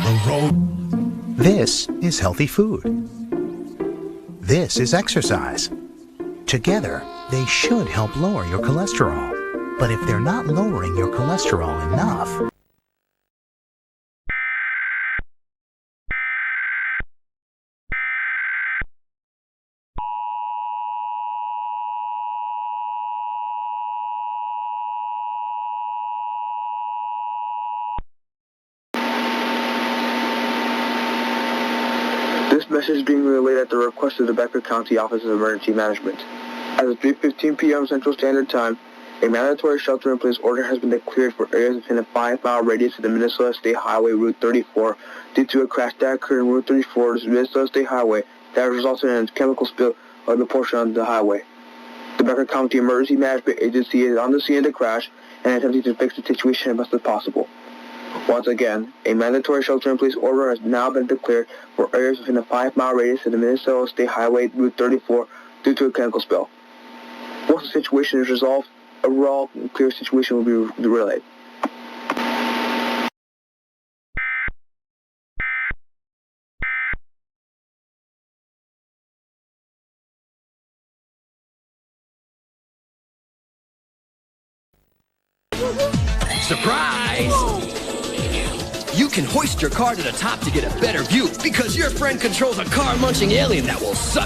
the road. This is healthy food. This is exercise. Together, they should help lower your cholesterol. But if they're not lowering your cholesterol enough, This message is being relayed at the request of the Becker County Office of Emergency Management. As of 3:15 p.m. Central Standard Time, a mandatory shelter-in-place order has been declared for areas within a 5-mile radius of the Minnesota State Highway Route 34 due to a crash that occurred on Route 34, the Minnesota State Highway, that resulted in a chemical spill on the portion of the highway. The Becker County Emergency Management Agency is on the scene of the crash and attempting to fix the situation as best as possible. Once again, a mandatory shelter-in-place order has now been declared for areas within a 5-mile radius of the Minnesota State Highway Route 34 due to a chemical spill. Once the situation is resolved, a raw and clear situation will be relayed. Surprise! You can hoist your car to the top to get a better view because your friend controls a car-munching alien that will suck